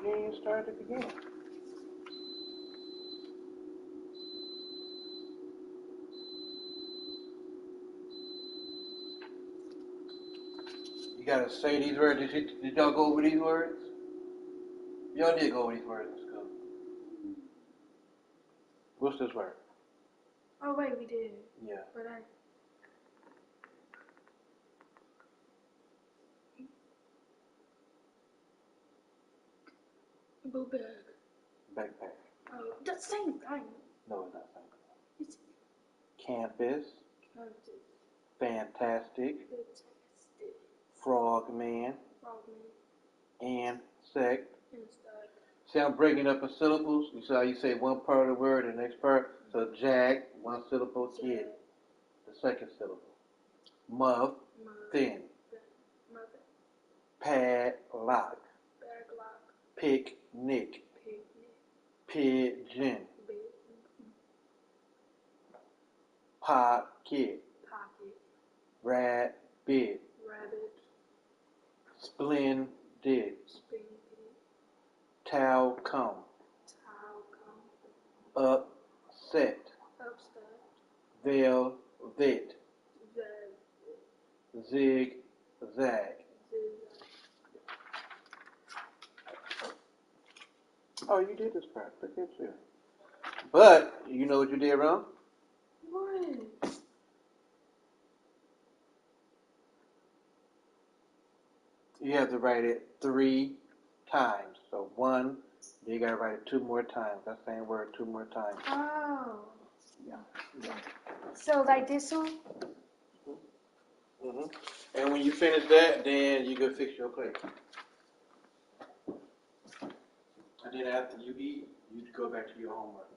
You ain't even started at the beginning. You gotta say these words. Did y'all go over these words? Y'all did go over these words in school. What's this word? Oh wait, we did. Yeah. But book bag. Backpack. Oh, the same thing. No, it's not same. It's Campus. Fantastic. fantastic. Frogman. Frogman. Insect. Insect. See, I'm breaking up in syllables. You see how you say one part of the word and the next part? So, Jack, one syllable, kid. The second syllable. Muff, thin. Mother. Padlock. Baglock. Picnic. Pigeon. Pocket. Pocket. Rabbit. Rabbit. Splendid. Spindle. Talcum. Talcum. Upset. Upset. Velvet. Zigzag. Zigzag. Oh, you did this part. Look at you. But, you know what you did wrong? What? You have to write it 3 times. So 1, then you got to write it 2 more times. That same word 2 more times. Oh. Yeah. So like this one? Mm-hmm. And when you finish that, then you go fix your plate. And then after you eat, you go back to your homework.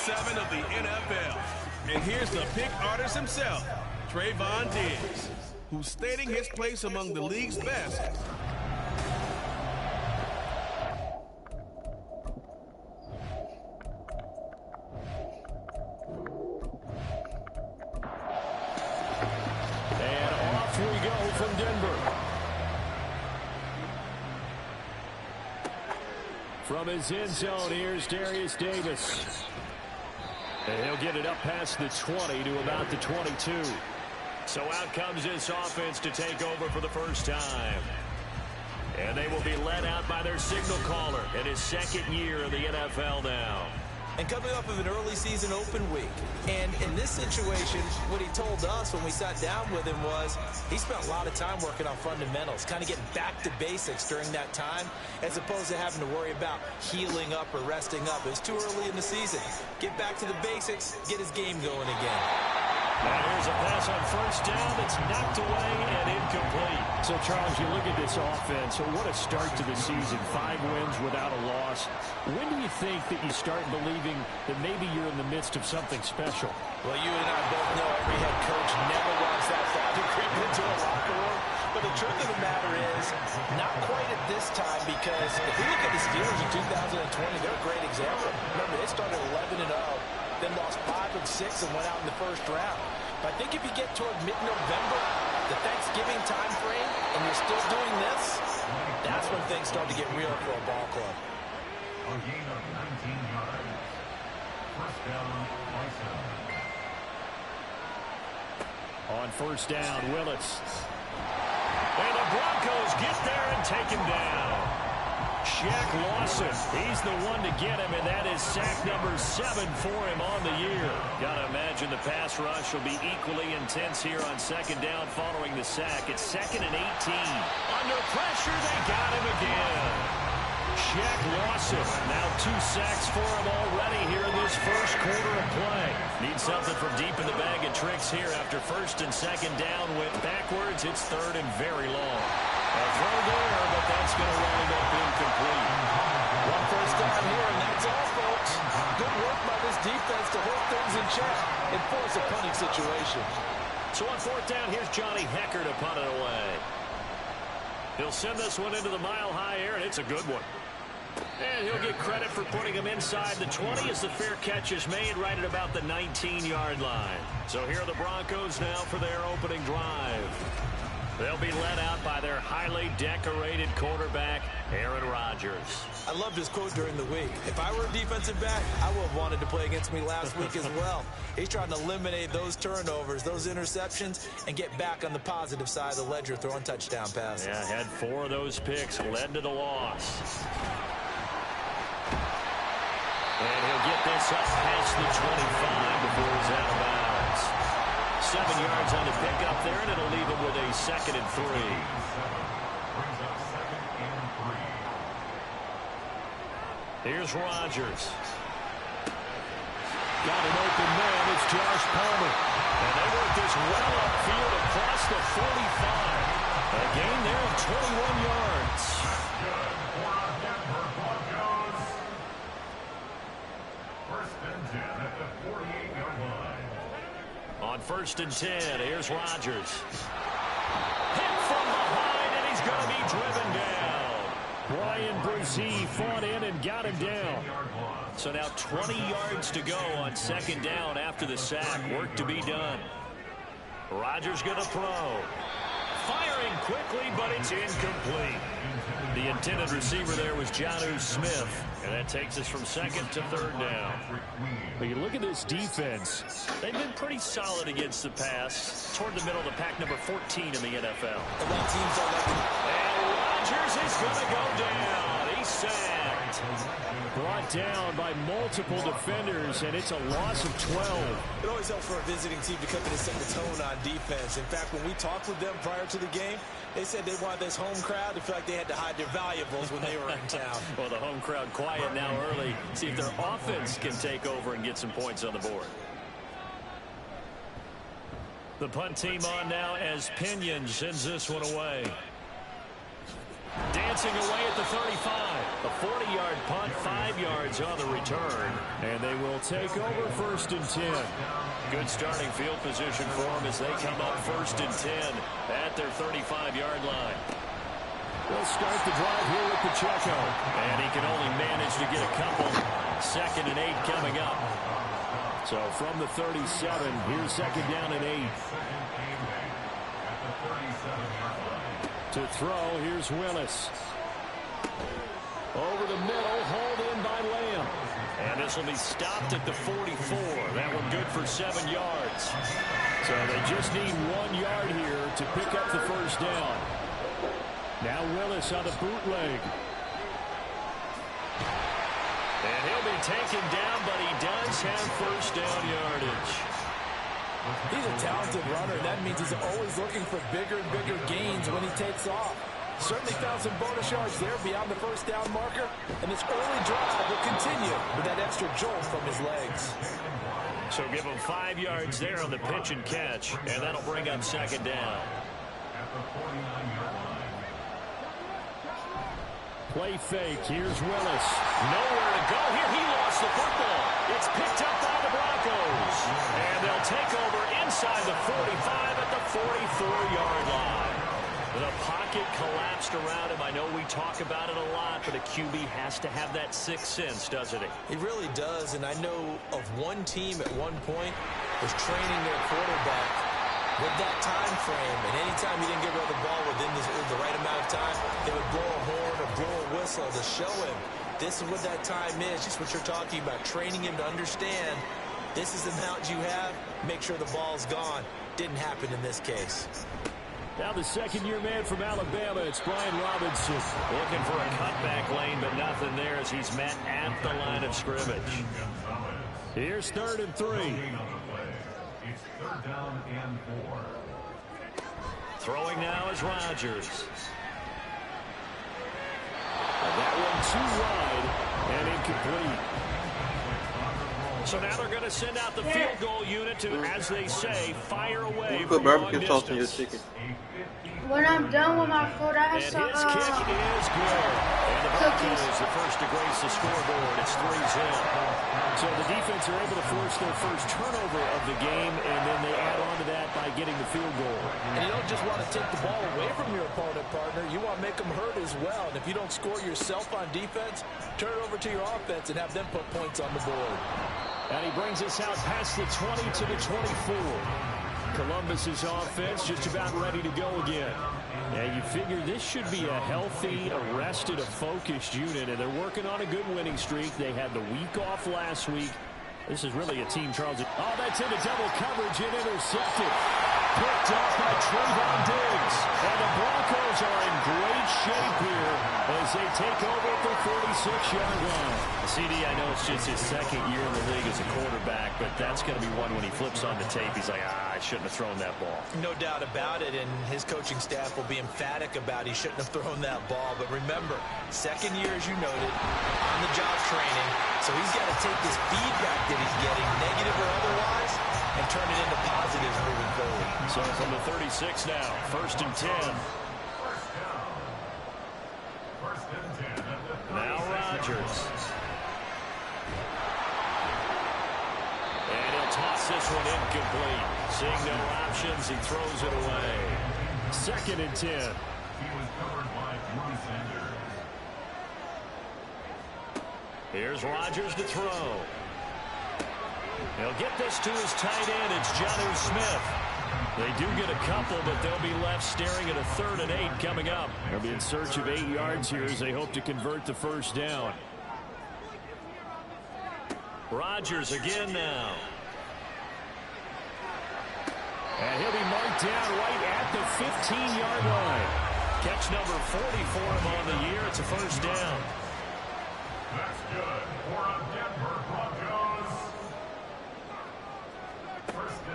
7 of the NFL. And here's the pick artist himself, Trayvon Diggs, who's stating his place among the league's best. And off we go from Denver. From his end zone, here's Darius Davis. And he'll get it up past the 20 to about the 22. So out comes this offense to take over for the first time. And they will be led out by their signal caller in his second year in the NFL now. And coming off of an early season open week. And in this situation, what he told us when we sat down with him was he spent a lot of time working on fundamentals, kind of getting back to basics during that time, as opposed to having to worry about healing up or resting up. It was too early in the season. Get back to the basics, get his game going again. And here's a pass on first down that's knocked away and incomplete. So, Charles, you look at this offense, what a start to the season. 5 wins without a loss. When do you think that you start believing that maybe you're in the midst of something special? Well, you and I both know every head coach never wants that thought to creep into a locker room. But the truth of the matter is, not quite at this time, because if we look at the Steelers in 2020, they're a great example. Remember, they started 11-0. Then lost 5 of 6 and went out in the first round. But I think if you get toward mid-November, the Thanksgiving time frame, and you're still doing this, that's when things start to get real for a ball club. A gain of 19 yards. First down, Arsenal. On first down, Willis. And the Broncos get there and take him down. Shaq Lawson, he's the one to get him, and that is sack number 7 for him on the year. Got to imagine the pass rush will be equally intense here on second down following the sack. It's 2nd and 18. Under pressure, they got him again. Shaq Lawson, now 2 sacks for him already here in this first quarter of play. Needs something from deep in the bag of tricks here after first and second down went backwards. It's 3rd and very long. A throw there, but that's going to wind up incomplete. One first down here, and that's all, folks. Good work by this defense to hold things in check and force a punting situation. So on 4th down, here's Johnny Hekker to punt it away. He'll send this one into the mile-high air, and it's a good one. And he'll get credit for putting him inside the 20 as the fair catch is made right at about the 19-yard line. So here are the Broncos now for their opening drive. They'll be led out by their highly decorated quarterback, Aaron Rodgers. I loved his quote during the week. If I were a defensive back, I would have wanted to play against me last week as well. He's trying to eliminate those turnovers, those interceptions, and get back on the positive side of the ledger throwing touchdown passes. Yeah, had 4 of those picks, led to the loss. And he'll get this up past the 25 before he's out of bounds. 7 yards on the pickup there, and it'll leave him with a 2nd and 3. Here's Rodgers. Got an open man. It's Josh Palmer. And they work this well upfield across the 45. A gain there of 21 yards. On 1st and 10, here's Rodgers. Hit from behind, and he's going to be driven down. Brian Brzee fought in and got him down. So now 20 yards to go on 2nd down after the sack. Work to be done. Rodgers going to throw. Firing quickly, but it's incomplete. The intended receiver there was Jonnu Smith. And that takes us from 2nd to 3rd down. But you look at this defense. They've been pretty solid against the pass. Toward the middle of the pack, number 14 in the NFL. And Rodgers is going to go down. He's sacked. Brought down by multiple defenders, and it's a loss of 12. It always helps for a visiting team to come in and set the tone on defense. In fact, when we talked with them prior to the game, they said they wanted this home crowd to feel like they had to hide their valuables when they were in town. Well, the home crowd quiet now early. See if their offense can take over and get some points on the board. The punt team on now as Pinion sends this one away. Dancing away at the 35. A 40-yard punt, 5 yards yards on the return, and they will take over 1st and 10. Good starting field position for them as they come up 1st and 10 at their 35-yard line. They'll start the drive here with Pacheco, and he can only manage to get a couple. 2nd and 8 coming up. So from the 37, here's 2nd down and 8. To throw, here's Willis. Over the middle, hauled in by Lamb. And this will be stopped at the 44. That one good for 7 yards. So they just need 1 yard here to pick up the 1st down. Now Willis on the bootleg. And he'll be taken down, but he does have 1st down yardage. He's a talented runner, and that means he's always looking for bigger and bigger gains when he takes off. Certainly found some bonus yards there beyond the 1st down marker, and this early drive will continue with that extra jolt from his legs. So give him 5 yards there on the pitch and catch, and that'll bring up 2nd down. Play fake. Here's Willis. Nowhere to go here. He lost the football. It's picked up by the Broncos. And they'll take over inside the 45 at the 44-yard line. The pocket collapsed around him. I know we talk about it a lot, but a QB has to have that 6th sense, doesn't he? He really does, and I know of one team at one point was training their quarterback with that time frame, and anytime he didn't get rid of the ball within the right amount of time, they would blow a horn or blow a whistle to show him this is what that time is, just what you're talking about, training him to understand this is the amount you have, make sure the ball's gone. Didn't happen in this case. Now the 2nd-year man from Alabama, it's Brian Robinson. Looking for a cutback lane, but nothing there as he's met at the line of scrimmage. Here's 3rd and 3. It's 3rd down and 4. Throwing now is Rodgers. And that one too wide and incomplete. So now they're going to send out the field goal unit to, as they say, fire away Put from long barbecue sauce in your distance. chicken. When I'm done with my food, I have And some his kick is good. And the Broncos cookies. the first to grace the scoreboard. It's 3-0. So the defense are able to force their first turnover of the game, and then they add on to that by getting the field goal. And you don't just want to take the ball away from your opponent, partner. You want to make them hurt as well. And if you don't score yourself on defense, turn it over to your offense and have them put points on the board. And he brings us out past the 20 to the 24. Columbus's offense just about ready to go again. And you figure this should be a healthy, arrested, a focused unit, and they're working on a good winning streak. They had the week off last week. This is really a team, Charles. Oh, that's into double coverage and intercepted. Picked off by Trayvon Diggs. And the Broncos are in great shape here as they take over at the 46-yard line. CD, I know it's just his 2nd year in the league as a quarterback, but that's going to be one when he flips on the tape. He's like, I shouldn't have thrown that ball. No doubt about it, and his coaching staff will be emphatic about he shouldn't have thrown that ball. But remember, 2nd year, as you noted, on-the-job training. So he's got to take this feedback that he's getting, negative or otherwise, and turn it into positives moving forward. So from the 36 now, 1st and 10. Now Rodgers. And he'll toss this one incomplete. Seeing no options, he throws it away. 2nd and 10. He was covered by Drew Sanders. Here's Rodgers to throw. He'll get this to his tight end. It's Jonnu Smith. They do get a couple, but they'll be left staring at a 3rd and 8 coming up. They'll be in search of 8 yards here as they hope to convert the 1st down. Rodgers again now. And he'll be marked down right at the 15-yard line. Catch number 40 for him on the year. It's a 1st down. That's good for a Denver Broncos.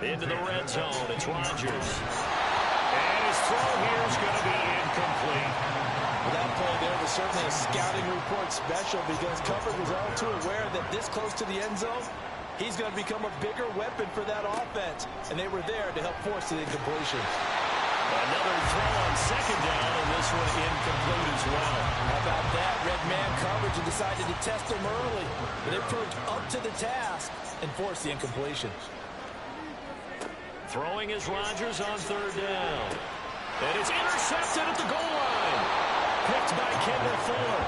Into the red zone. It's Rodgers. And his throw here is going to be incomplete. Well, that play there was certainly a scouting report special because coverage was all too aware that this close to the end zone, he's going to become a bigger weapon for that offense. And they were there to help force the incompletion. Another throw on 2nd down, and this one incomplete as well. How about that? Red man coverage Coach and decided to test them early, but they proved up to the task and forced the incompletion. Throwing is Rodgers on third down. And it's intercepted at the goal line. Picked by Kendall Fuller.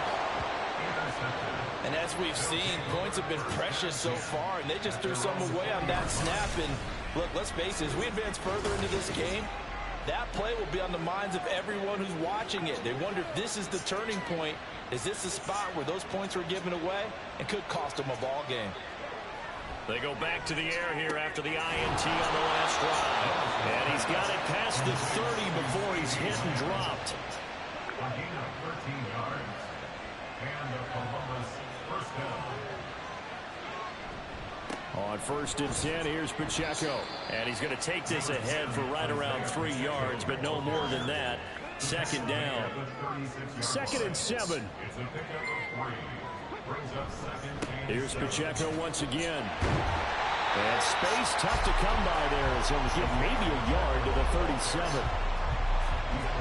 And as we've seen, points have been precious so far, and they just threw some away on that snap. And look, let's face it, as we advance further into this game, that play will be on the minds of everyone who's watching it. They wonder if this is the turning point. Is this the spot where those points were given away and could cost them a ball game? They go back to the air here after the INT on the last drive. And he's got it past the 30 before he's hit and dropped. A gain of 13 yards. And the Columbus first down. On 1st and 10, here's Pacheco. And he's going to take this ahead for right around 3 yards, but no more than that. Second down. 2nd and 7. It's a pickup of 3. Brings up 2nd and Here's 7. Pacheco once again. And space tough to come by there, so we give maybe a yard to the 37.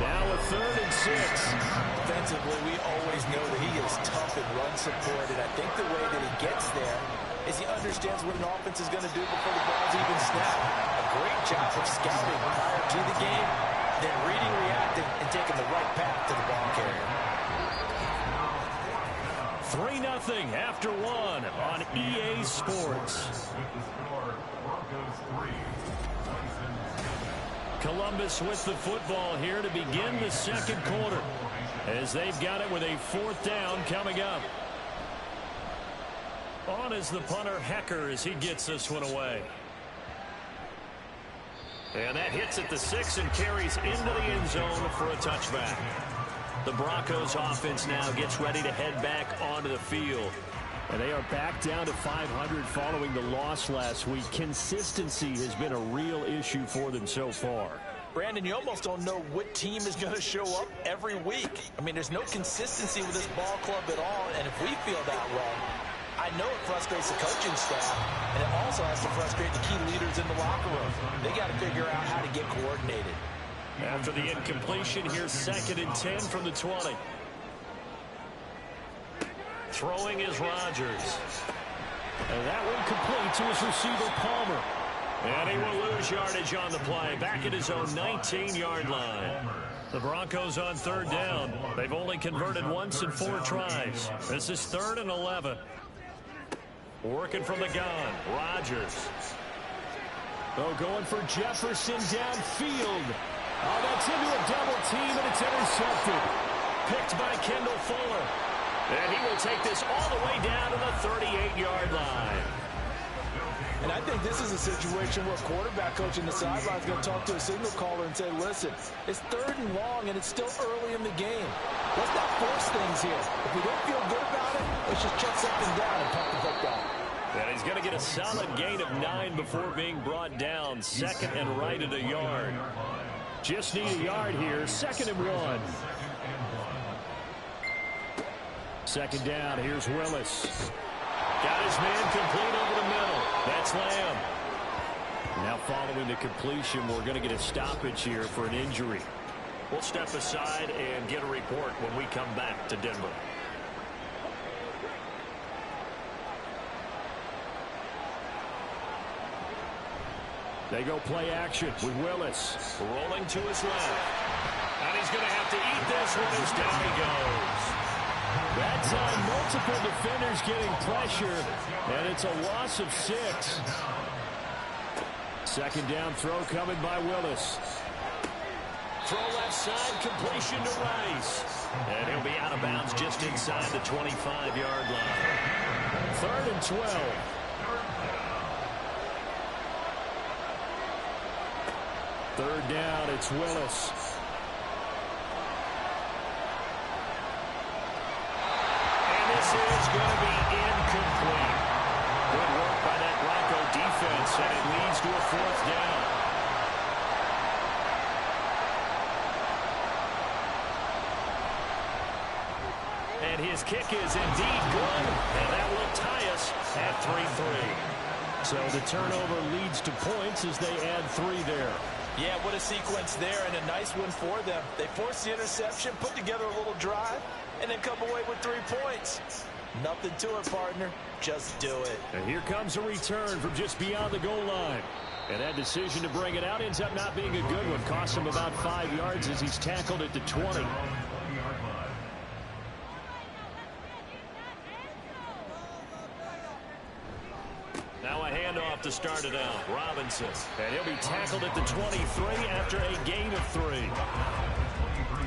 Now a 3rd and 6. Defensively, we always know that he is tough and run support, and I think the way that he gets there is he understands what an offense is going to do before the ball's even snapped. A great job of scouting prior to the game, then reading, reacting, and taking the right path to the ball carrier. 3-0 after 1 on EA Sports. With the score, Broncos 3, Tyson 7. Columbus with the football here to begin the second quarter, as they've got it with a 4th down coming up. On is the punter, Hecker, as he gets this one away. And that hits at the 6 and carries into the end zone for a touchback. The Broncos offense now gets ready to head back onto the field. And they are back down to 500 following the loss last week. Consistency has been a real issue for them so far. Brandon, you almost don't know what team is going to show up every week. I mean, there's no consistency with this ball club at all, and if we feel that way, I know it frustrates the coaching staff, and it also has to frustrate the key leaders in the locker room. They got to figure out how to get coordinated. After the incompletion, here's 2nd and 10 from the 20. Throwing is Rodgers. And that one complete to his receiver, Palmer. And he will lose yardage on the play, back at his own 19-yard line. The Broncos on 3rd down. They've only converted once in 4 tries. This is 3rd and 11. Working from the gun, Rodgers. Oh, going for Jefferson downfield. Oh, that's into a double team, and it's intercepted. Picked by Kendall Fuller. And he will take this all the way down to the 38-yard line. And I think this is a situation where a quarterback coach in the sideline is going to talk to a signal caller and say, listen, it's 3rd and long, and it's still early in the game. Let's not force things here. If we don't feel good about it, let's just check something down and pump the hook down. And he's going to get a solid gain of 9 before being brought down. 2nd and right at a yard. Just need a yard here. 2nd and 1. 2nd down. Here's Willis. Got his man complete over the middle. That's Lamb. Now following the completion, we're going to get a stoppage here for an injury. We'll step aside and get a report when we come back to Denver. They go play action with Willis. Rolling to his left. And he's going to have to eat this one as down he goes. That time, multiple defenders getting pressure, and it's a loss of 6. 2nd down throw coming by Willis. Throw left side, completion to Rice. And he'll be out of bounds just inside the 25-yard line. 3rd and 12. 3rd down, it's Willis. And this is going to be incomplete. Good work by that Bronco defense, and it leads to a 4th down. And his kick is indeed good, and that will tie us at 3-3. So the turnover leads to points as they add 3 there. Yeah, what a sequence there, and a nice one for them. They forced the interception, put together a little drive, and then come away with 3 points. Nothing to it, partner. Just do it. And here comes a return from just beyond the goal line. And that decision to bring it out ends up not being a good one. Cost him about 5 yards as he's tackled at the 20. Now a handoff to start it out. Robinson. And he'll be tackled at the 23 after a gain of 3.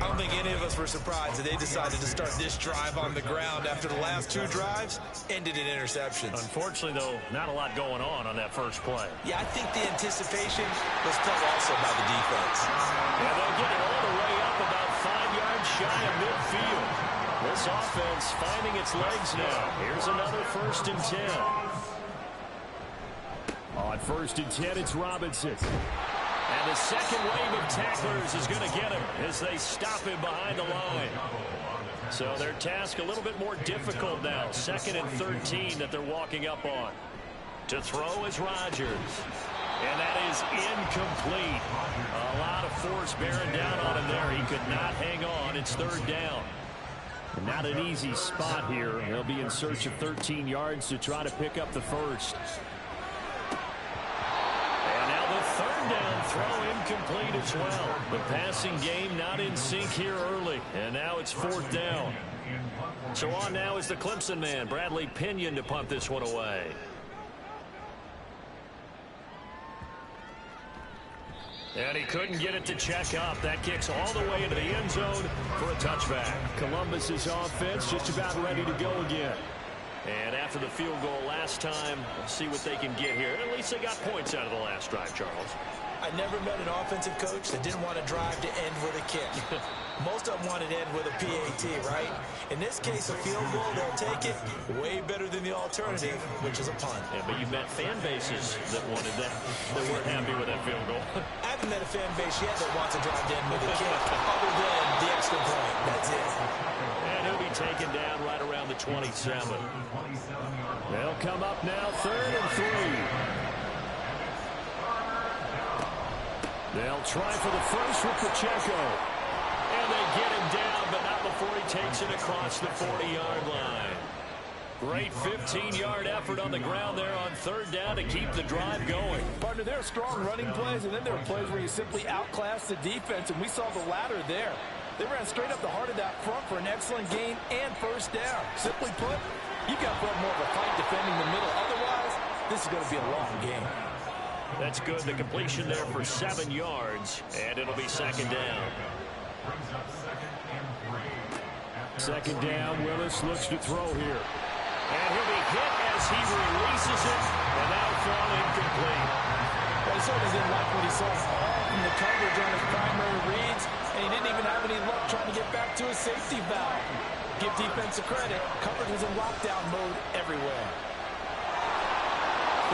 I don't think any of us were surprised that they decided to start this drive on the ground after the last 2 drives ended in interceptions. Unfortunately, though, not a lot going on that first play. Yeah, I think the anticipation was felt also by the defense. And they'll get it all the way up about 5 yards shy of midfield. This offense finding its legs now. Here's another 1st and 10. On 1st and 10, it's Robinson. And the second wave of tacklers is going to get him as they stop him behind the line. So their task a little bit more difficult now. 2nd and 13 that they're walking up on. To throw is Rodgers. And that is incomplete. A lot of force bearing down on him there. He could not hang on. It's 3rd down. Not an easy spot here. He'll be in search of 13 yards to try to pick up the first. Down throw incomplete as well. The passing game not in sync here early. And now it's 4th down. So on now is the Clemson man, Bradley Pinion, to punt this one away. And he couldn't get it to check up. That kicks all the way into the end zone for a touchback. Columbus's offense just about ready to go again. And after the field goal last time, we'll see what they can get here. At least they got points out of the last drive, Charles. I never met an offensive coach that didn't want to drive to end with a kick. Most of them wanted to end with a PAT, right? In this case, a field goal, they'll take it way better than the alternative, which is a punt. Yeah, but you've met fan bases that wanted that, that weren't happy with that field goal. I haven't met a fan base yet that wants to drive to end with a kick, other than the extra point. That's it. And he'll be taken down right around the 27. They'll come up now, 3rd and 3. They'll try for the first with Pacheco. And they get him down, but not before he takes it across the 40-yard line. Great 15-yard effort on the ground there on 3rd down to keep the drive going. Partner, there are strong running plays, and then there are plays where you simply outclass the defense, and we saw the latter there. They ran straight up the heart of that front for an excellent gain and 1st down. Simply put, you've got to put more of a fight defending the middle. Otherwise, this is going to be a long game. That's good. The completion there for 7 yards, and it'll be 2nd down. 2nd down, Willis looks to throw here. And he'll be hit as he releases it, and that'll fall incomplete. Well, he certainly didn't like what he saw all from the coverage on his primary reads, and he didn't even have any luck trying to get back to his safety valve. Give defense a credit. Coverage was in lockdown mode everywhere.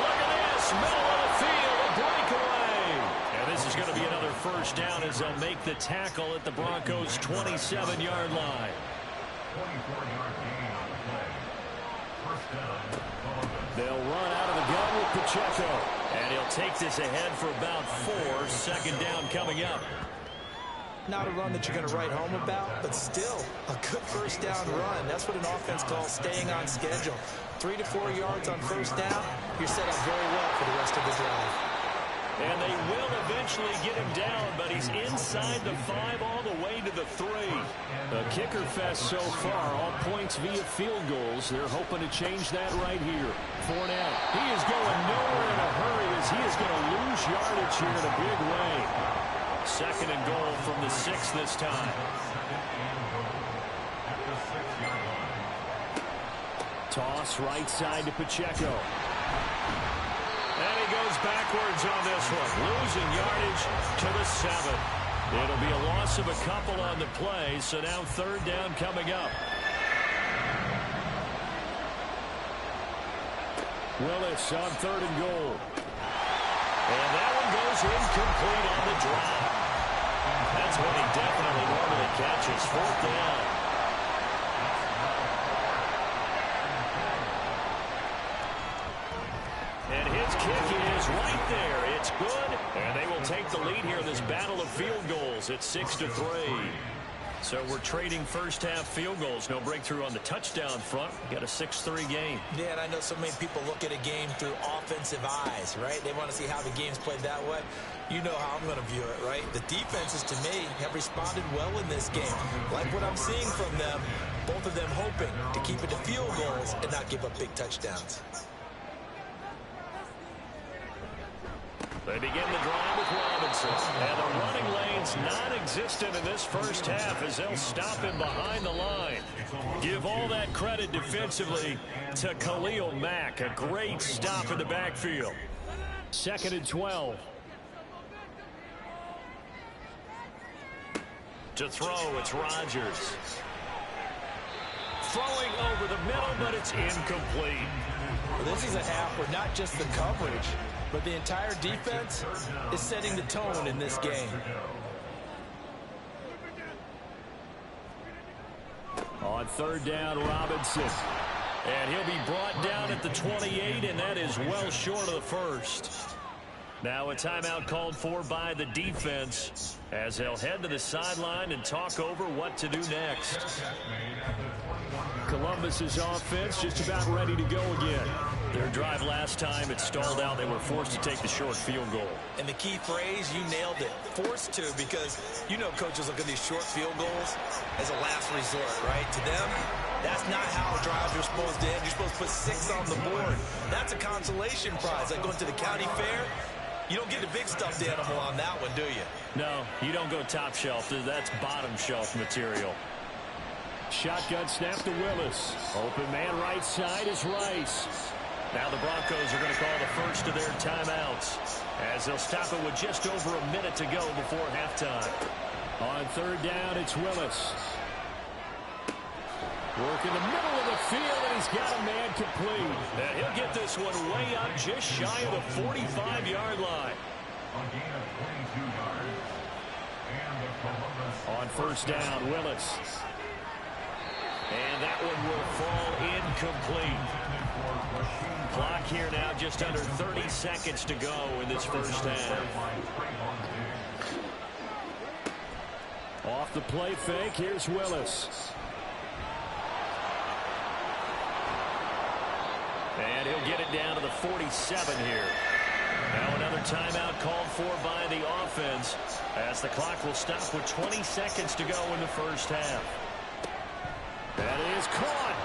Look at this, middle of the field, a breakaway. And this is going to be another 1st down as they'll make the tackle at the Broncos' 27-yard line. 24-yard gain on the play. 1st down, Columbus. They'll run out of the gun with Pacheco. And he'll take this ahead for about 4. 2nd down coming up. Not a run that you're going to write home about, but still a good 1st down run. That's what an offense calls staying on schedule. 3 to 4 yards on 1st down, you're set up very well for the rest of the drive. And they will eventually get him down, but he's inside the 5 all the way to the 3. A kicker fest so far, all points via field goals. They're hoping to change that right here. Fournette, he is going nowhere in a hurry as he is going to lose yardage here in a big way. 2nd and goal from the 6 this time. Toss right side to Pacheco. And he goes backwards on this one, losing yardage to the 7. It'll be a loss of a couple on the play, so now 3rd down coming up. Willis on 3rd and goal. And that one goes incomplete on the drop. That's what he definitely normally catches. 4th down. And his kick is right there. It's good. And they will take the lead here in this battle of field goals at 6-3. So we're trading first-half field goals. No breakthrough on the touchdown front. Got a 6-3 game. Yeah, and I know so many people look at a game through offensive eyes, right? They want to see how the game's played that way. You know how I'm going to view it, right? The defenses, to me, have responded well in this game. Like what I'm seeing from them, both of them hoping to keep it to field goals and not give up big touchdowns. They begin the drive with Robinson. And the running lane's non-existent in this first half as they'll stop him behind the line. Give all that credit defensively to Khalil Mack. A great stop in the backfield. 2nd and 12. To throw, it's Rodgers. Throwing over the middle, but it's incomplete. Well, this is a half where not just the coverage, but the entire defense is setting the tone in this game. On 3rd down, Robinson. And he'll be brought down at the 28, and that is well short of the first. Now a timeout called for by the defense as they'll head to the sideline and talk over what to do next. Columbus's offense just about ready to go again. Their drive last time, it stalled out. They were forced to take the short field goal. And the key phrase, you nailed it, forced to, because you know coaches look at these short field goals as a last resort, right? To them, that's not how drives are supposed to end. You're supposed to put 6 on the board. That's a consolation prize. Like going to the county fair, you don't get a big stuffed animal on that one, do you? No, you don't go top shelf. That's bottom shelf material. Shotgun snap to Willis. Open man right side is Rice. Now the Broncos are going to call the first of their timeouts as they'll stop it with just over a minute to go before halftime. On 3rd down, it's Willis. Work in the middle of the field, and he's got a man complete. And he'll get this one way up just shy of the 45-yard line. On 1st down, Willis. And that one will fall incomplete. Clock here now just under 30 seconds to go in this first half. Off the play fake, here's Willis. And he'll get it down to the 47 here. Now another timeout called for by the offense as the clock will stop with 20 seconds to go in the first half. That is caught.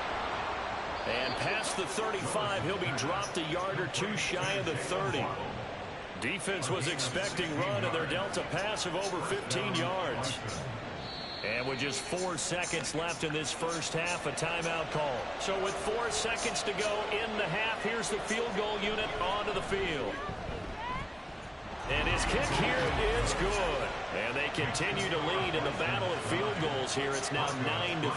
And past the 35, he'll be dropped a yard or two shy of the 30. Defense was expecting run, and they're dealt a pass of over 15 yards. And with just 4 seconds left in this first half, a timeout call. So with 4 seconds to go in the half, here's the field goal unit onto the field. And his kick here is good. And they continue to lead in the battle of field goals here. It's now 9-3.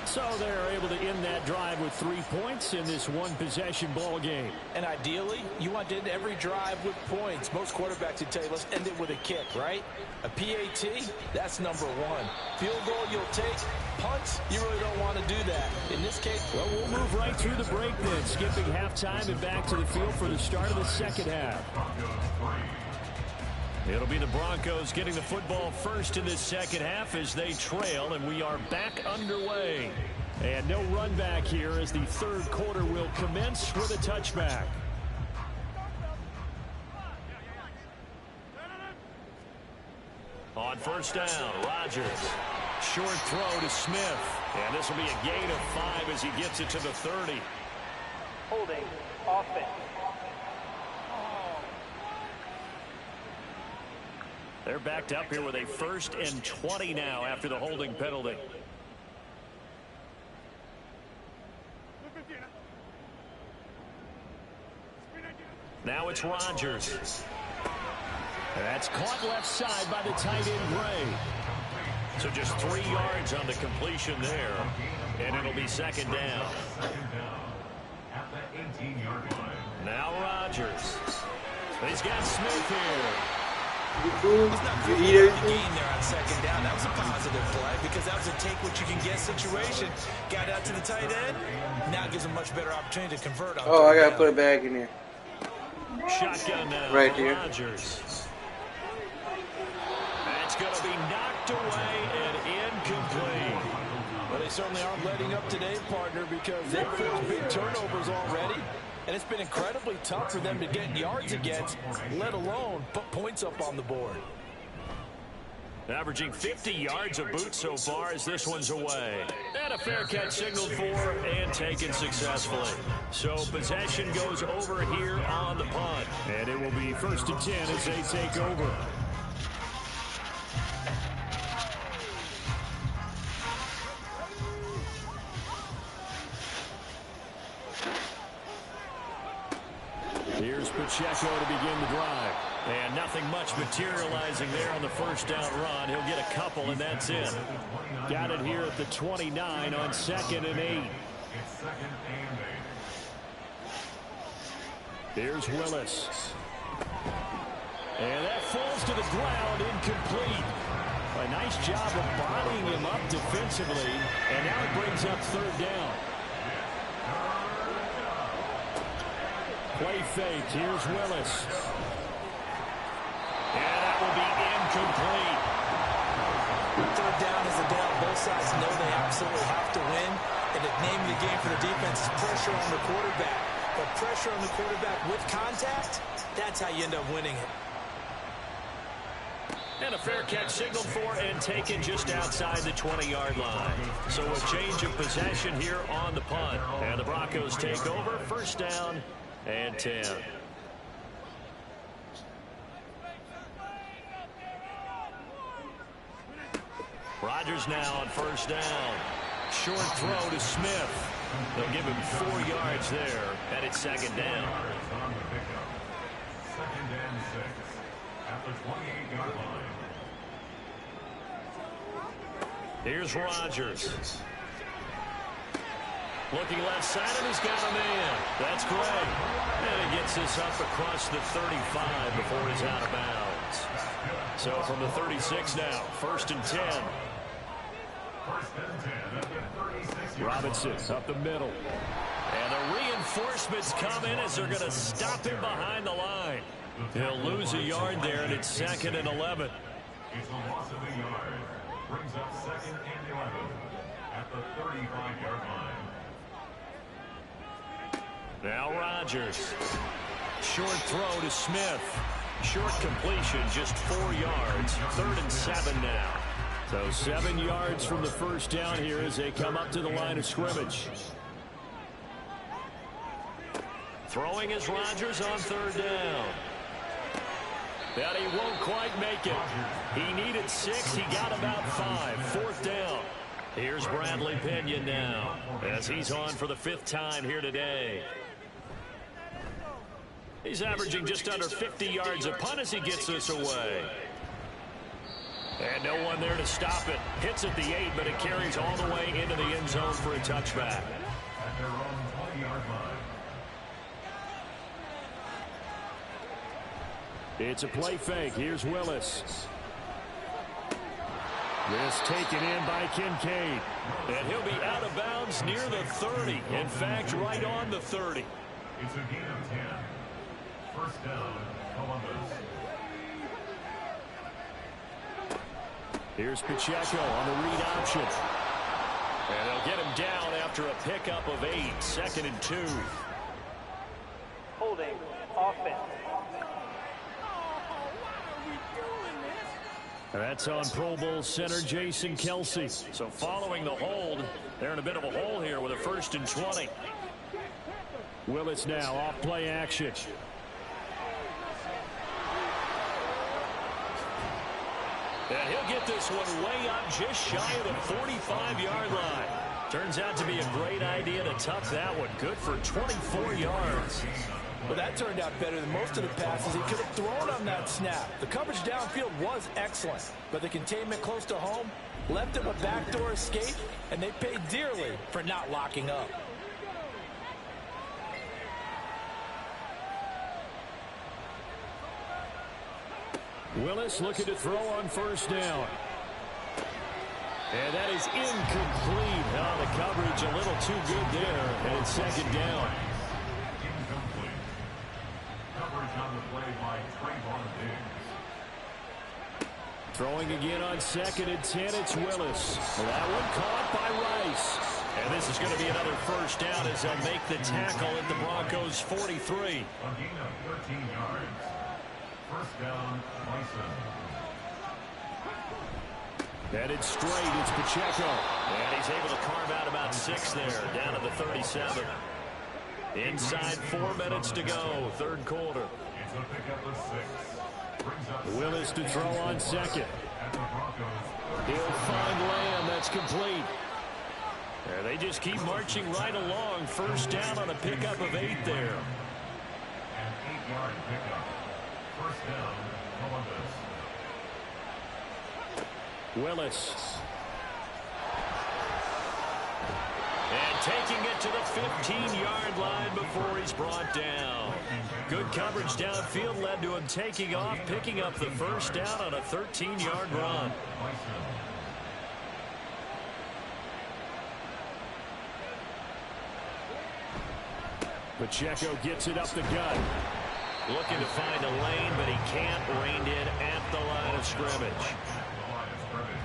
So they're able to end that drive with 3 points in this one-possession ball game. And ideally, you want to end every drive with points. Most quarterbacks would tell you, let's end it with a kick, right? A PAT, that's number 1. Field goal you'll take. Punts, you really don't want to do that. In this case, well, we'll move right through the break then, skipping halftime and back to the field for the start of the second half. It'll be the Broncos getting the football first in this second half as they trail, and we are back underway. And no run back here as the third quarter will commence with a touchback. On 1st down, Rodgers. Short throw to Smith. And this will be a gain of 5 as he gets it to the 30. Holding offense. They're backed up here with a 1st and 20 now after the holding penalty. Now it's Rodgers. That's caught left side by the tight end Gray. So just 3 yards on the completion there. And it'll be 2nd down. Now Rodgers. He's got Smith here. You eat everything there on 2nd down. That was a positive play because that was a take what you can get situation. Got out to the tight end. Now gives a much better opportunity to convert on. Oh, I gotta put it back in here. Shotgun now. Right here. Rodgers. That's going to be knocked away and certainly aren't letting up today, partner, because they've forced big turnovers already. And it's been incredibly tough for them to get yards against, let alone put points up on the board. Averaging 50 yards a boot so far as this one's away. And a fair catch signaled for and taken successfully. So possession goes over here on the punt. And it will be 1st and 10 as they take over. Here's Pacheco to begin the drive. And nothing much materializing there on the first down run. He'll get a couple, and that's it. Got it here at the 29 on 2nd and 8. It's 2nd and 8. Here's Willis. And that falls to the ground, incomplete. A nice job of bodying him up defensively, and now it brings up 3rd down. Play fake. Here's Willis. And that will be incomplete. 3rd down is a down. Both sides know they absolutely have to win. And the name of the game for the defense is pressure on the quarterback. But pressure on the quarterback with contact, that's how you end up winning it. And a fair catch signaled for and taken just outside the 20-yard line. So a change of possession here on the punt. And the Broncos take over. 1st down and 10. Rodgers now on 1st down. Short throw to Smith. They'll give him 4 yards there, and it's 2nd down. 2nd and 6 at the 28-yard line. Here's Rodgers. Looking left side, and he's got a man. That's great. And he gets this up across the 35 before he's out of bounds. So from the 36 now, 1st and 10. 1st and 10 at the 36. Robinson up the middle. And the reinforcements come in as they're going to stop him behind the line. He'll lose a yard there, and it's 2nd and 11. It's a loss of a yard. Brings up 2nd and 11 at the 35-yard line. Now Rodgers. Short throw to Smith. Short completion, just 4 yards. 3rd and 7 now. So 7 yards from the 1st down here as they come up to the line of scrimmage. Throwing is Rodgers on 3rd down. But he won't quite make it. He needed 6. He got about 5. 4th down. Here's Bradley Pinion now as he's on for the 5th time here today. He's averaging just under 50 yards a punt as he gets this away. And no one there to stop it. Hits at the 8, but it carries all the way into the end zone for a touchback. At their own 20-yard line. It's a play fake. Here's Willis. This taken in by Kincaid. And he'll be out of bounds near the 30. In fact, right on the 30. It's a gain of 10. 1st down, Columbus. Here's Pacheco on the read option. And they'll get him down after a pickup of 8. 2nd and 2. Holding offense. That's on Pro Bowl center Jason Kelce. So following the hold, they're in a bit of a hole here with a 1st and 20. Willis now off play action. And he'll get this one way up just shy of the 45-yard line. Turns out to be a great idea to tuck that one. Good for 24 yards. Well, that turned out better than most of the passes he could have thrown on that snap. The coverage downfield was excellent, but the containment close to home left him a backdoor escape, and they paid dearly for not locking up. Willis looking to throw on 1st down. And that is incomplete. Oh, the coverage a little too good there, and it's 2nd down. Incomplete. Coverage on the play by Trayvon Throwing again on 2nd and 10, it's Willis. That one caught by Rice. And this is going to be another first down as they'll make the tackle at the Broncos' 43. A gain of 13 yards. First down, Bison. Headed straight, it's Pacheco. And he's able to carve out about 6 there, down to the 37. Inside 4 minutes to go, third quarter. It's a pickup of 6. Willis to throw on 2nd. He'll find Lamb. That's complete. They just keep marching right along. First down on a pickup of 8 there. An 8-yard pickup. First down, Columbus. Willis. And taking it to the 15-yard line before he's brought down. Good coverage downfield led to him taking off, picking up the first down on a 13-yard run. Pacheco gets it up the gut. Looking to find a lane, but he can't. Reined in at the line of scrimmage.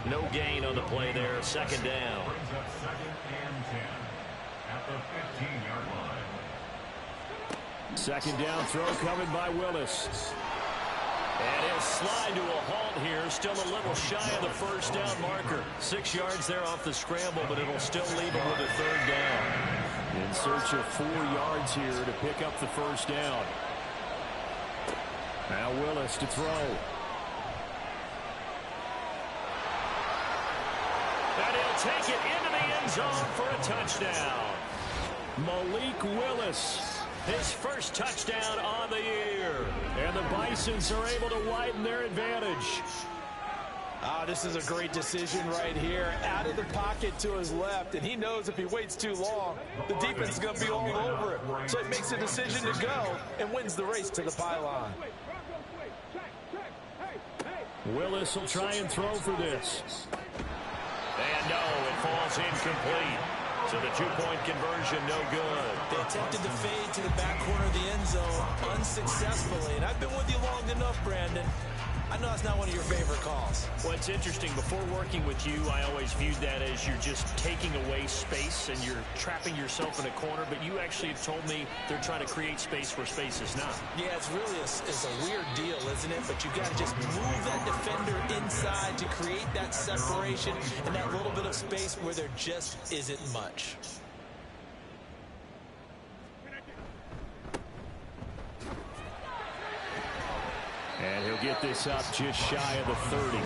No gain on the play there. Second down. Brings up 2nd and 10 at the 15-yard line. Second down throw coming by Willis. And he'll slide to a halt here. Still a little shy of the first down marker. 6 yards there off the scramble, but it'll still leave him with a third down. In search of 4 yards here to pick up the first down. Now Willis to throw. And he'll take it into the end zone for a touchdown. Malik Willis, his first touchdown on the year. And the Bisons are able to widen their advantage. This is a great decision right here. Out of the pocket to his left, and he knows if he waits too long, the defense is going to be all over it. So he makes a decision to go and wins the race to the pylon. Willis will try and throw for this. And no, it falls incomplete. So the two-point conversion, no good. They attempted to fade to the back corner of the end zone unsuccessfully. And I've been with you long enough, Brandon. I know it's not one of your favorite calls. Well, it's interesting. Before working with you, I always viewed that as you're just taking away space and you're trapping yourself in a corner. But you actually have told me they're trying to create space where space is not. Yeah, it's really it's a weird deal, isn't it? But you got to just move that defender inside to create that separation and that little bit of space where there just isn't much. And he'll get this up just shy of the 30.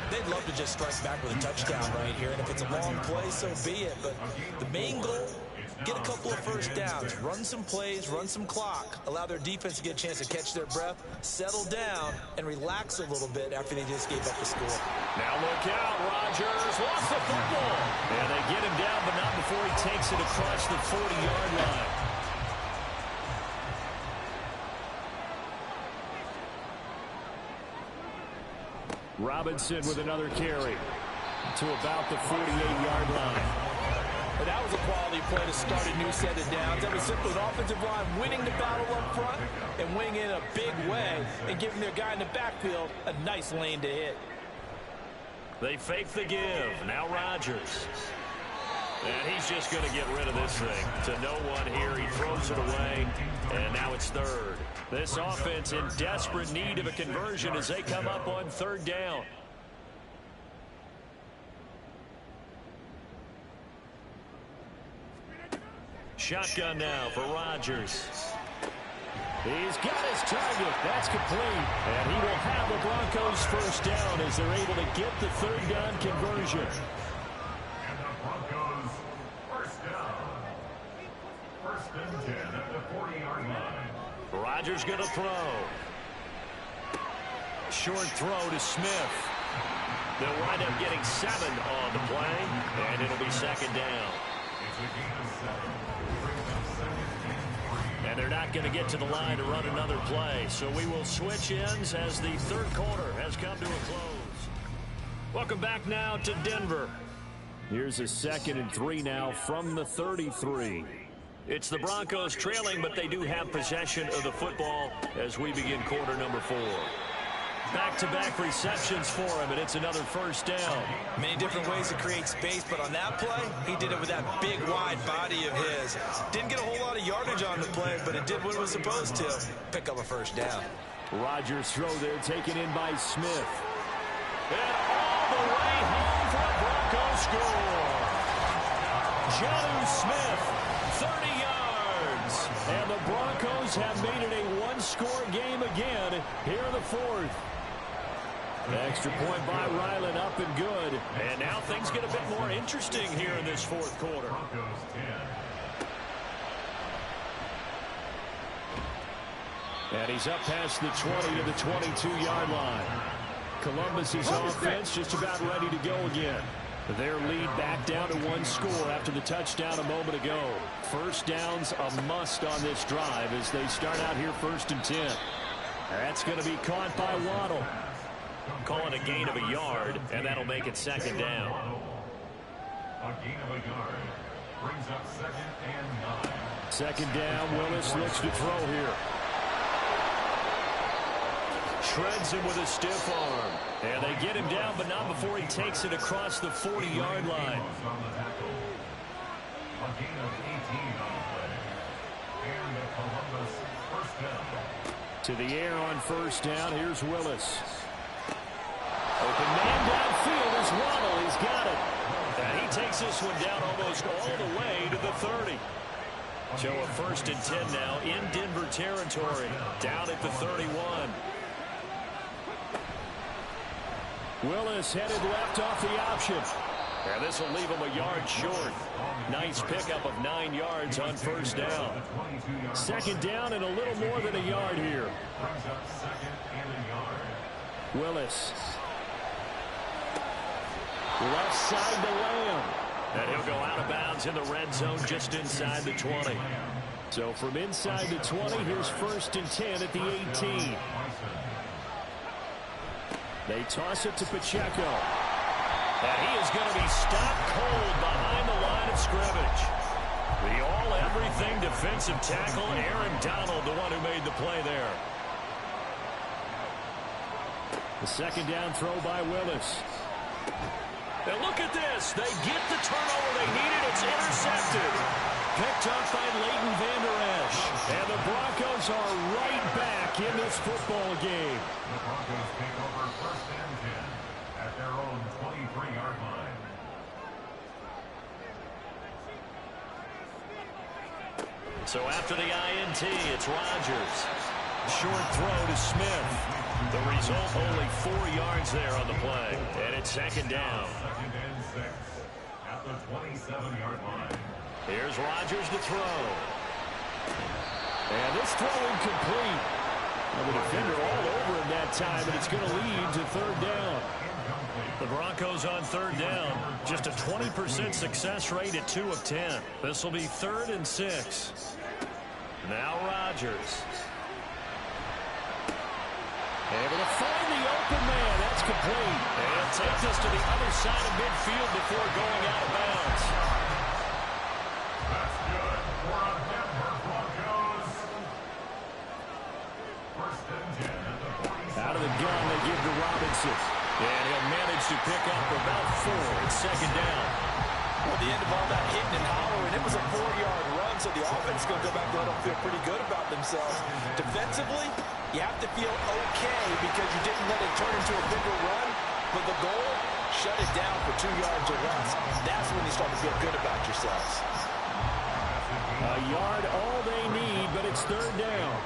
They'd love to just strike back with a touchdown right here. And if it's a long play, so be it. But the main goal, get a couple of first downs, run some plays, run some clock, allow their defense to get a chance to catch their breath, settle down, and relax a little bit after they just gave up the score. Now look out, Rodgers lost the football. And they get him down, but not before he takes it across the 40-yard line. Robinson with another carry to about the 48-yard line. But that was a quality play to start a new set of downs. That was simply an offensive line winning the battle up front and winning in a big way and giving their guy in the backfield a nice lane to hit. They fake the give. Now Rodgers. And he's just going to get rid of this thing. To no one here. He throws it away. And now it's third. This offense in desperate need of a conversion as they come up on third down. Shotgun now for Rodgers. He's got his target. That's complete. And he will have the Broncos first down as they're able to get the third down conversion. And the Broncos first down. First and 10 at the 40-yard line. Rodgers going to throw. Short throw to Smith. They'll wind up getting 7 on the play, and it'll be second down. It's a gain of 7. Brings up 2nd and 3. And they're not going to get to the line to run another play, so we will switch ends as the third quarter has come to a close. Welcome back now to Denver. Here's a 2nd and 3 now from the 33. It's the Broncos trailing, but they do have possession of the football as we begin quarter number 4. Back-to-back receptions for him, and it's another first down. Many different ways to create space, but on that play, he did it with that big, wide body of his. Didn't get a whole lot of yardage on the play, but it did what it was supposed to. Pick up a first down. Rodgers' throw there taken in by Smith. And all the way home for a Broncos score. Jonnu Smith, 30 yards. And the Broncos have made it a one-score game again here in the fourth. Extra point by Ryland, up and good. And now things get a bit more interesting here in this fourth quarter. And he's up past the 20 to the 22-yard line. Columbus's offense just about ready to go again. Their lead back down to one score after the touchdown a moment ago. First down's a must on this drive as they start out here 1st and 10. That's going to be caught by Waddle. Calling a gain of a yard, and that'll make it 2nd down. A gain of a yard brings up 2nd and 9. 2nd down, Willis looks to throw here. Shreds him with a stiff arm. And they get him down, but not before he takes it across the 40-yard line. A gain of 18 on the play. And the Columbus first down. To the air on 1st down, here's Willis. Open man downfield is Waddle. He's got it. And he takes this one down almost all the way to the 30. So a 1st and 10 now in Denver territory. Down at the 31. Willis headed left off the option. And this will leave him a yard short. Nice pickup of 9 yards on 1st down. 2nd down and a little more than a yard here. Willis. Left side to Lamb. And he'll go out of bounds in the red zone just inside the 20. So from inside the 20, here's 1st and 10 at the 18. They toss it to Pacheco. And he is going to be stopped cold behind the line of scrimmage. The all-everything defensive tackle, Aaron Donald, the one who made the play there. The 2nd down throw by Willis. And look at this. They get the turnover they needed. It's intercepted. Picked up by Leighton Vander Esch. And the Broncos are right back in this football game. The Broncos take over 1st and 10 at their own 23-yard line. So after the INT, it's Rodgers. Short throw to Smith. The result, only 4 yards there on the play. And it's 2nd down. 2nd and 6 at the 27-yard line. Here's Rodgers to throw. And this throw incomplete. And the defender all over him that time, and it's going to lead to 3rd down. The Broncos on 3rd down. Just a 20% success rate at 2 of 10. This will be 3rd and 6. Now Rodgers. Able to find the open man. That's complete. And takes us to the other side of midfield before going out of bounds. That's good for a Denver Broncos. 1st and 10 at the 47. Out of the gun, they give to Robinson. And he'll manage to pick up about 4. It's 2nd down. Well, the end of all that hitting and hollering, it was a 4-yard run, so the offense is going to go back there and feel pretty good about themselves. Defensively, you have to feel okay because you didn't let it turn into a bigger run, but the goal, shut it down for 2 yards or less. That's when you start to feel good about yourselves. A yard all they need, but it's 3rd down.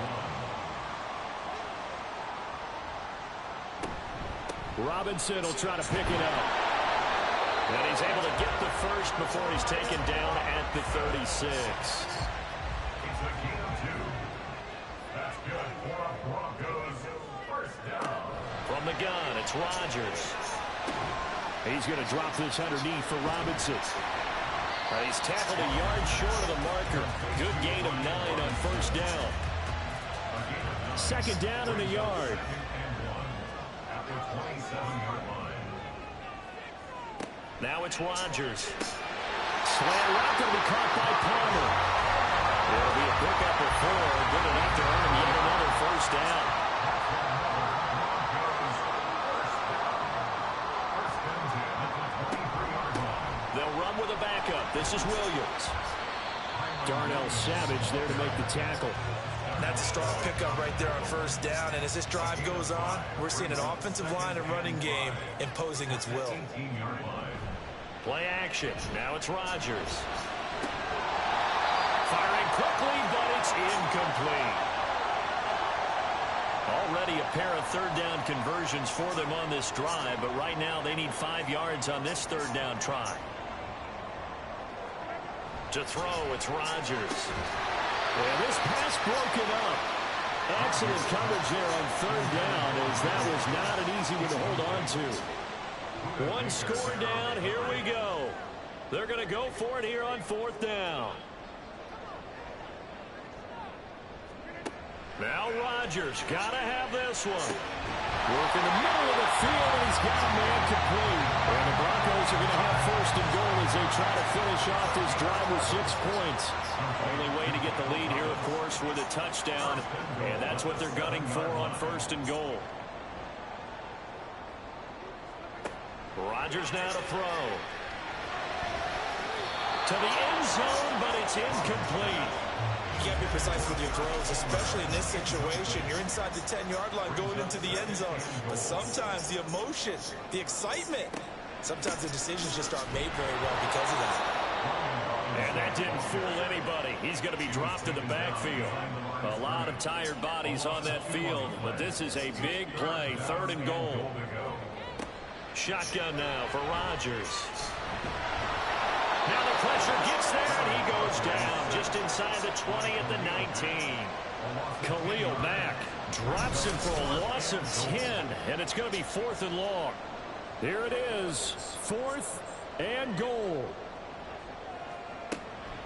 Robinson will try to pick it up. And he's able to get the first before he's taken down at the 36. It's a gain of 2. That's good for a Broncos 1st down. From the gun, it's Rodgers. He's going to drop this underneath for Robinson. He's tackled a yard short of the marker. Good gain of 9 on 1st down. 2nd down and a yard. At the 27-yard line. Now it's Rodgers. Slant route going to be caught by Palmer. It'll be a pickup of 4. Good enough to earn him yet another 1st down. versus Williams. Darnell Savage there to make the tackle. That's a strong pickup right there on first down. And as this drive goes on, we're seeing an offensive line and running game imposing its will. Play action. Now it's Rodgers. Firing quickly, but it's incomplete. Already a pair of third down conversions for them on this drive, but right now they need 5 yards on this third down try. To throw, it's Rodgers. And this pass broken up. Excellent coverage there on third down, as that was not an easy one to hold on to. One score down, here we go. They're going to go for it here on fourth down. Now Rodgers, got to have this one. Work in the middle of the field, and he's got a man complete. And the Broncos are going to have first and goal as they try to finish off this drive with 6 points. Only way to get the lead here, of course, with a touchdown. And that's what they're gunning for on first and goal. Rodgers now to throw. To the end zone, but it's incomplete. You can't be precise with your throws, especially in this situation. You're inside the 10-yard line going into the end zone. But sometimes the emotion, the excitement, sometimes the decisions just aren't made very well because of that. And that didn't fool anybody. He's going to be dropped in the backfield. A lot of tired bodies on that field, but this is a big play, third and goal. Shotgun now for Rodgers. Now the pressure gets there, and he goes down just inside the 20 at the 19. Khalil Mack drops him for a loss of 10, and it's going to be fourth and long. Here it is, fourth and goal.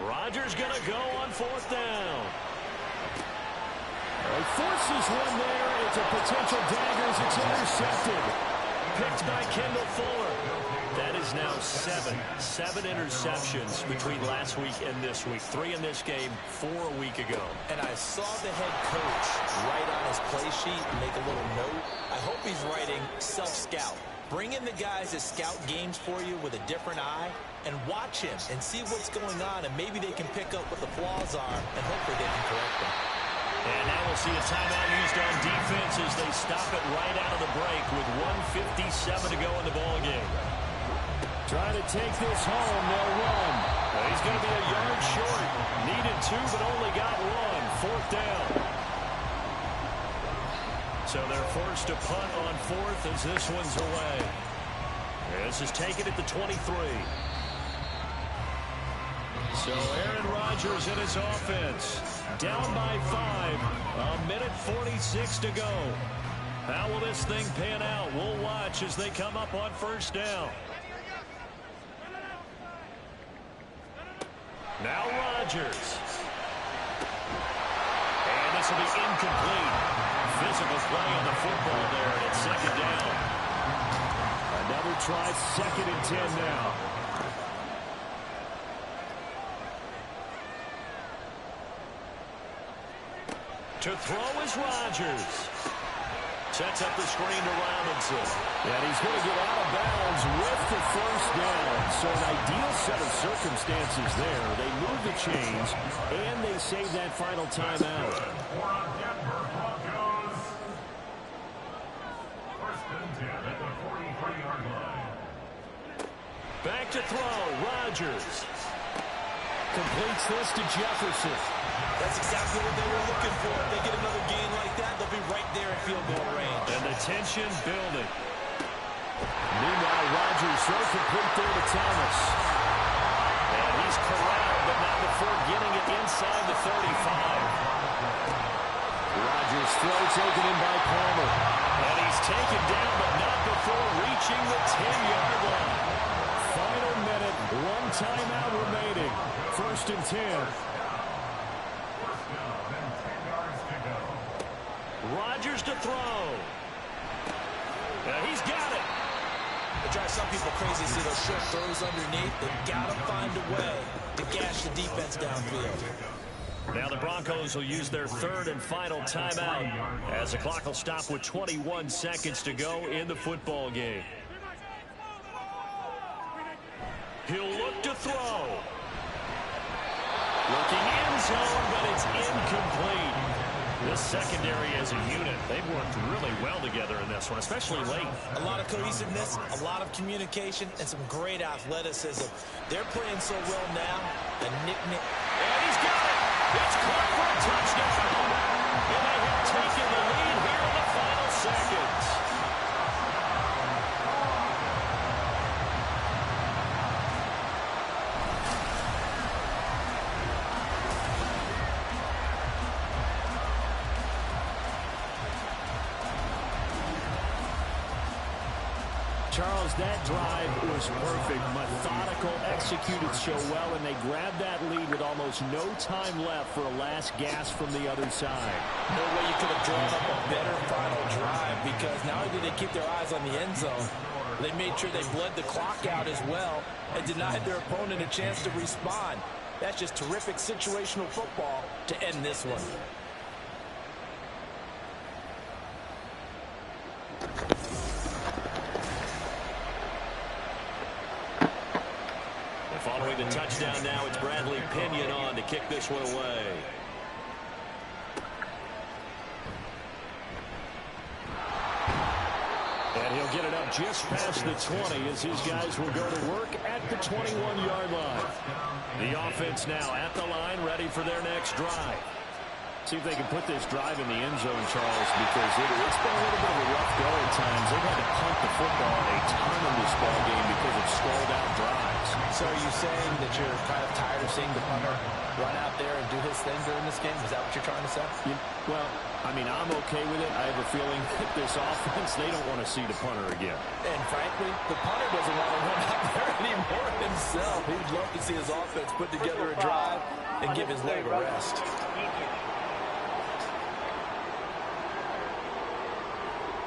Rodgers going to go on fourth down. He forces one there. It's a potential dagger as it's intercepted. Picked by Kendall Fuller. That is now seven interceptions between last week and this week. 3 in this game, 4 a week ago. And I saw the head coach write on his play sheet and make a little note. I hope he's writing self-scout. Bring in the guys that scout games for you with a different eye and watch him and see what's going on, and maybe they can pick up what the flaws are, and hopefully they can correct them. And now we'll see a timeout used on defense as they stop it right out of the break with 1:57 to go in the ballgame. Trying to take this home, they'll run. He's going to be a yard short. Needed 2, but only got 1. Fourth down. So they're forced to punt on fourth as this one's away. This is taken at the 23. So Aaron Rodgers and his offense down by 5. 1:46 to go. How will this thing pan out? We'll watch as they come up on first down. Now Rodgers. And this will be incomplete. Physical play on the football there, and it's second down. Another try, 2nd and 10 now. To throw is Rodgers. Sets up the screen to Robinson. And he's going to get out of bounds with the first down. So an ideal set of circumstances there. They move the chains, and they save that final timeout. Back to throw, Rodgers. Completes this to Jefferson. That's exactly what they were looking for. If they get another gain like that, they'll be right there in field goal range. And the tension building. Meanwhile, Rodgers throw complete there to Thomas. And he's corralled, but not before getting it inside the 35. Rodgers throw taken in by Palmer. And he's taken down, but not before reaching the 10-yard line. Final minute, 1 timeout remaining. 1st and 10. Rodgers to throw. He's got it. It drives some people crazy to see those short throws underneath. They've got to find a way to gash the defense downfield. Now the Broncos will use their 3rd and final timeout as the clock will stop with 21 seconds to go in the football game. He'll look to throw. Looking end zone, but it's incomplete. This secondary as a unit, they've worked really well together in this one, especially late. A lot of cohesiveness, a lot of communication, and some great athleticism. They're playing so well now. The nickname. And he's got it. It's caught for a touchdown. And they have taken the lead here in the final seconds. Charles, that drive was perfect. Methodical, executed so well, and they grabbed that lead with almost no time left for a last gasp from the other side. No way you could have drawn up a better final drive, because not only did they keep their eyes on the end zone, they made sure they bled the clock out as well and denied their opponent a chance to respond. That's just terrific situational football to end this one. Following the touchdown now, it's Bradley Pinion on to kick this one away. And he'll get it up just past the 20 as his guys will go to work at the 21-yard line. The offense now at the line, ready for their next drive. See if they can put this drive in the end zone, Charles, because it's been a little bit of a rough go at times. They've had to punt the football a ton in this ball game because of stalled-out drives. So are you saying that you're kind of tired of seeing the punter run out there and do his thing during this game? Is that what you're trying to say? Well, I mean, I'm okay with it. I have a feeling that this offense, they don't want to see the punter again. And frankly, the punter doesn't want to run out there anymore himself. He'd love to see his offense put together a drive and give his leg a rest.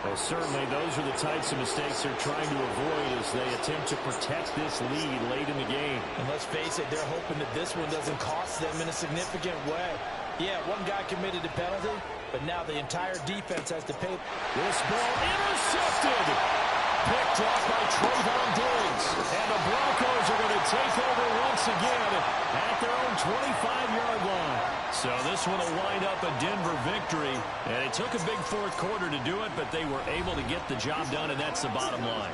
Well, certainly those are the types of mistakes they're trying to avoid as they attempt to protect this lead late in the game. And let's face it, they're hoping that this one doesn't cost them in a significant way. Yeah, one guy committed a penalty, but now the entire defense has to pay. This ball intercepted. Picked off by Trayvon Diggs. And the Broncos are going to take over once again at their own 25-yard line. So this one will wind up a Denver victory. And it took a big fourth quarter to do it, but they were able to get the job done, and that's the bottom line.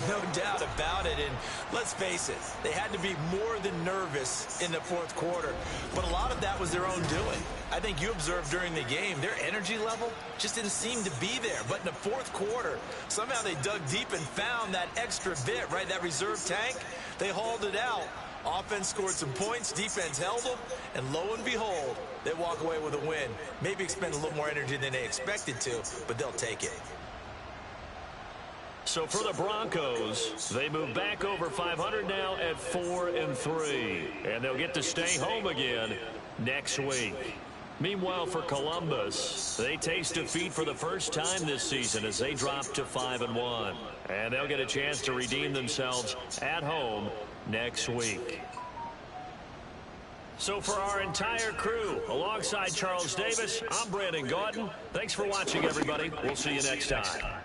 No doubt about it. And let's face it, they had to be more than nervous in the fourth quarter. But a lot of that was their own doing. I think you observed during the game, their energy level just didn't seem to be there. But in the fourth quarter, somehow they dug deep and found that extra bit, right, that reserve tank. They hauled it out. Offense scored some points, defense held them, and lo and behold, they walk away with a win. Maybe expend a little more energy than they expected to, but they'll take it. So for the Broncos, they move back over 500 now at 4-3, and they'll get to stay home again next week. Meanwhile, for Columbus, they taste defeat for the first time this season as they drop to 5-1. And they'll get a chance to redeem themselves at home next week. So for our entire crew, alongside Charles Davis, I'm Brandon Gaudin. Thanks for watching, everybody. We'll see you next time.